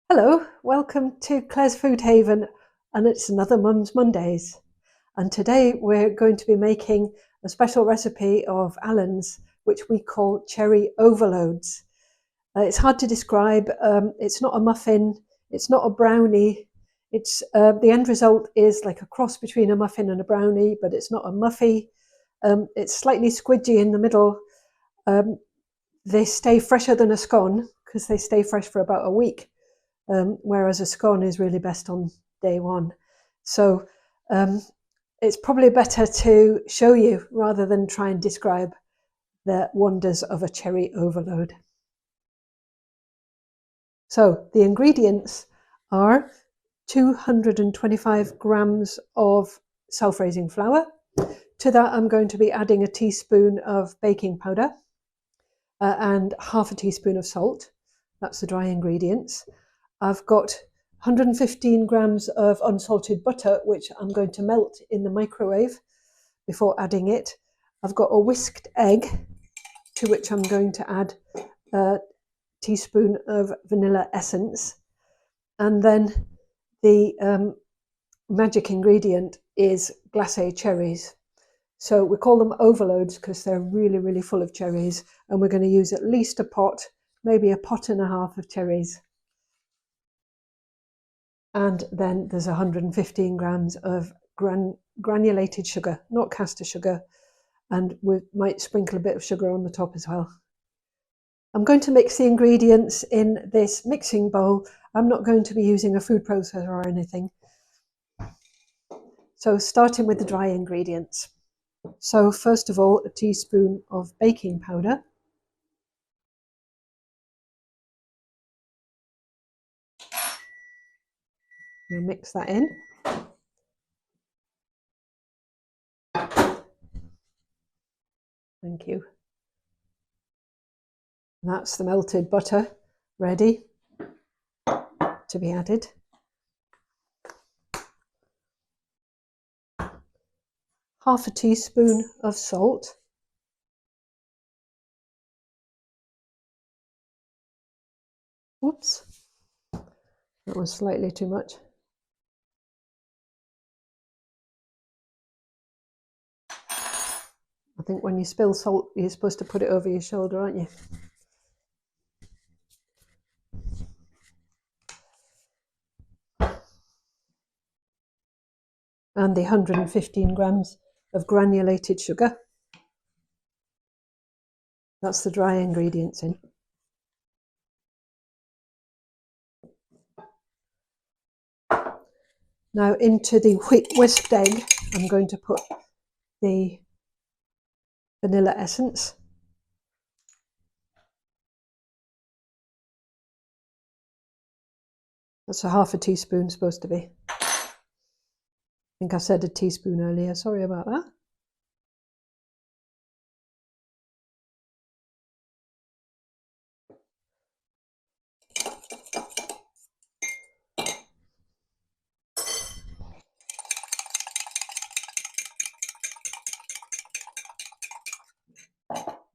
Hello, welcome to Claire's Food Haven, and it's another Mum's Mondays. And today we're going to be making a special recipe of Alan's, which we call cherry overloads. It's hard to describe. It's not a muffin. It's not a brownie. It's the end result is like a cross between a muffin and a brownie, but it's not a muffy. It's slightly squidgy in the middle. They stay fresher than a scone because they stay fresh for about a week. Whereas a scone is really best on day one. So it's probably better to show you rather than try and describe the wonders of a cherry overload. So the ingredients are 225 grams of self-raising flour. To that I'm going to be adding a teaspoon of baking powder and half a teaspoon of salt. That's the dry ingredients. I've got 115 grams of unsalted butter, which I'm going to melt in the microwave before adding it. I've got a whisked egg, to which I'm going to add a teaspoon of vanilla essence. And then the magic ingredient is glacé cherries. So we call them overloads because they're really, really full of cherries. And we're going to use at least a pot, maybe a pot and a half of cherries. And then there's 115 grams of granulated sugar, not caster sugar, and we might sprinkle a bit of sugar on the top as well. I'm going to mix the ingredients in this mixing bowl. I'm not going to be using a food processor or anything. So starting with the dry ingredients. So first of all, a teaspoon of baking powder. We'll mix that in. Thank you. That's the melted butter ready to be added. Half a teaspoon of salt. Whoops, that was slightly too much. I think when you spill salt, you're supposed to put it over your shoulder, aren't you? And the 115 grams of granulated sugar. That's the dry ingredients in. Now into the whisked egg, I'm going to put the vanilla essence. That's a half a teaspoon supposed to be. I think I said a teaspoon earlier, sorry about that.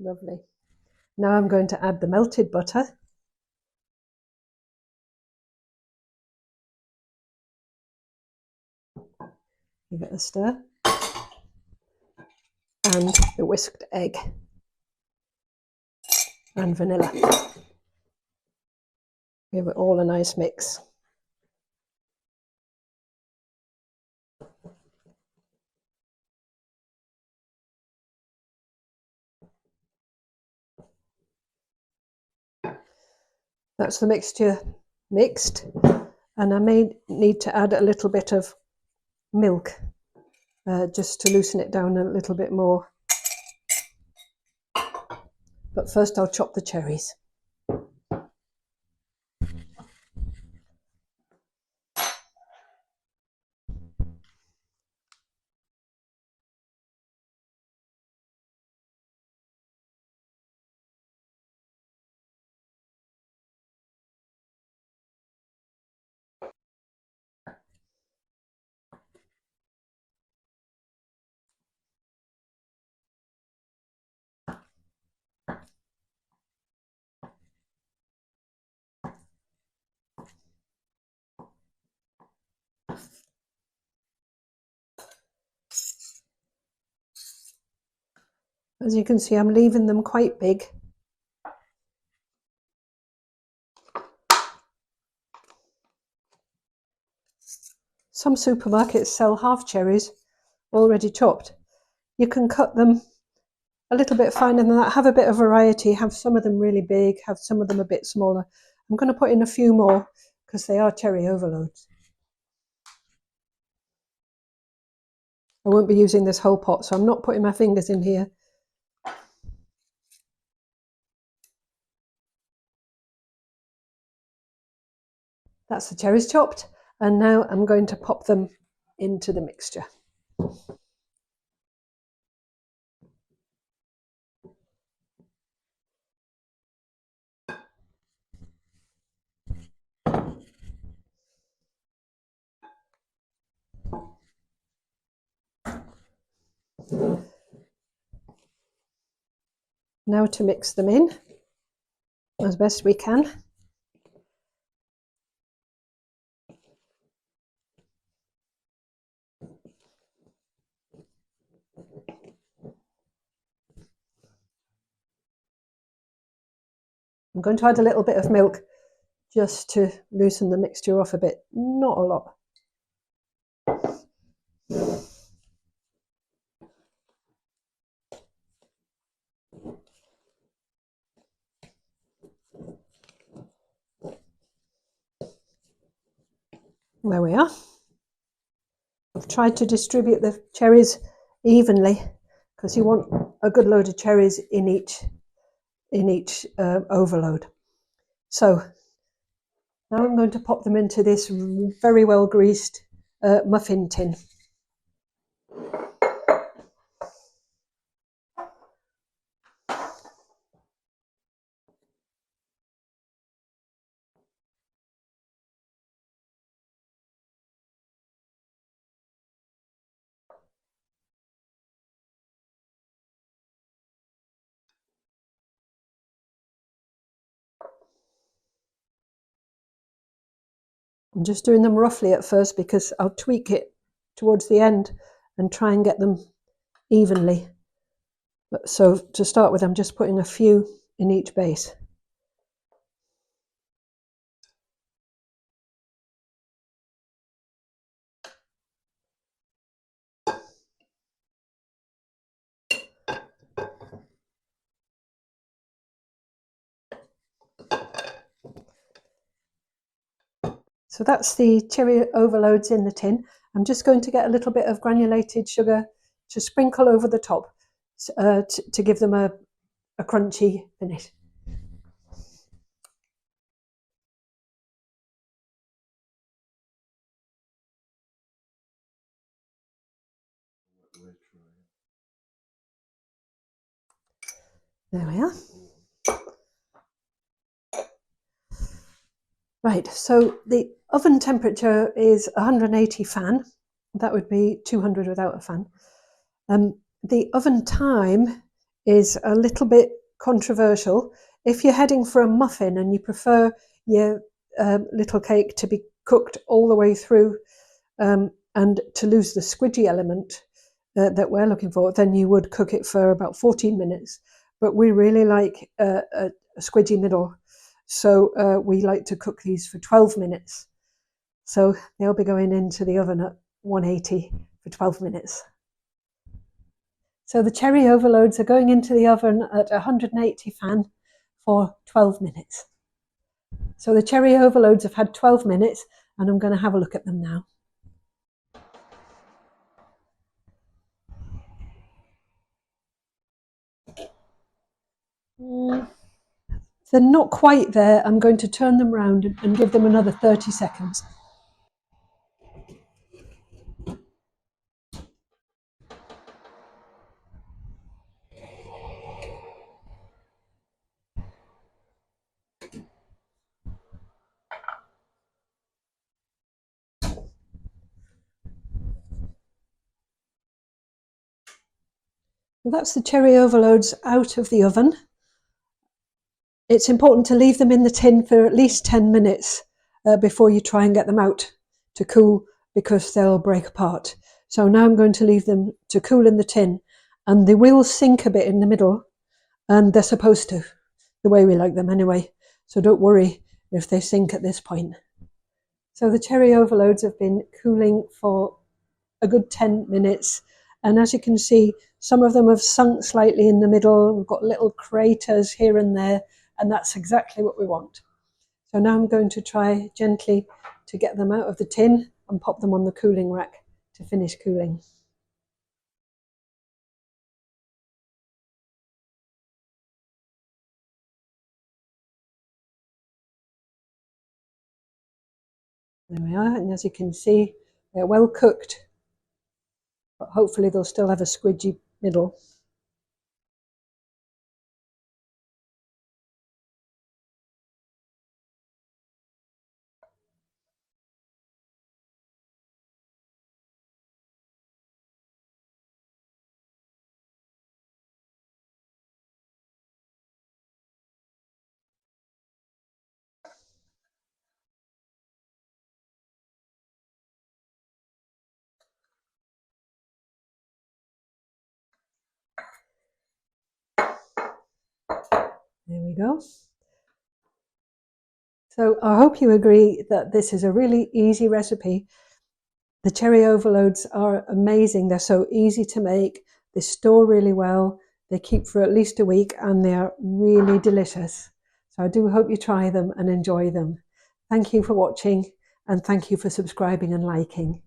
Lovely. Now I'm going to add the melted butter. Give it a stir. And the whisked egg. And vanilla. Give it all a nice mix. That's the mixture mixed, and I may need to add a little bit of milk just to loosen it down a little bit more. But first I'll chop the cherries. As you can see, I'm leaving them quite big. Some supermarkets sell half cherries already chopped. You can cut them a little bit finer than that, have a bit of variety, have some of them really big, have some of them a bit smaller. I'm going to put in a few more because they are cherry overloads. I won't be using this whole pot, so I'm not putting my fingers in here. That's the cherries chopped, and now I'm going to pop them into the mixture. Now to mix them in as best we can. I'm going to add a little bit of milk just to loosen the mixture off a bit, not a lot. There we are. I've tried to distribute the cherries evenly because you want a good load of cherries in each overload. So now I'm going to pop them into this very well greased muffin tin. I'm just doing them roughly at first because I'll tweak it towards the end and try and get them evenly. So to start with, I'm just putting a few in each base. So that's the cherry overloads in the tin. I'm just going to get a little bit of granulated sugar to sprinkle over the top to give them a crunchy finish. There we are. Right, so the oven temperature is 180 fan. That would be 200 without a fan. The oven time is a little bit controversial. If you're heading for a muffin and you prefer your little cake to be cooked all the way through and to lose the squidgy element that we're looking for, then you would cook it for about 14 minutes. But we really like a squidgy middle, so we like to cook these for 12 minutes. So they'll be going into the oven at 180 for 12 minutes. So the cherry overloads are going into the oven at 180 fan for 12 minutes. So the cherry overloads have had 12 minutes and I'm going to have a look at them now. If they're not quite there, I'm going to turn them round and give them another 30 seconds. Well, that's the cherry overloads out of the oven. It's important to leave them in the tin for at least 10 minutes before you try and get them out to cool because they'll break apart. So now I'm going to leave them to cool in the tin, and they will sink a bit in the middle, and they're supposed to, the way we like them anyway. So don't worry if they sink at this point. So the cherry overloads have been cooling for a good 10 minutes. And as you can see, some of them have sunk slightly in the middle. We've got little craters here and there, and that's exactly what we want. So now I'm going to try gently to get them out of the tin and pop them on the cooling rack to finish cooling. There we are, and as you can see, they're well cooked, but hopefully they'll still have a squidgy middle. There we go. So I hope you agree that this is a really easy recipe. The cherry overloads are amazing. They're so easy to make. They store really well. They keep for at least a week, and they are really delicious. So I do hope you try them and enjoy them. Thank you for watching, and thank you for subscribing and liking.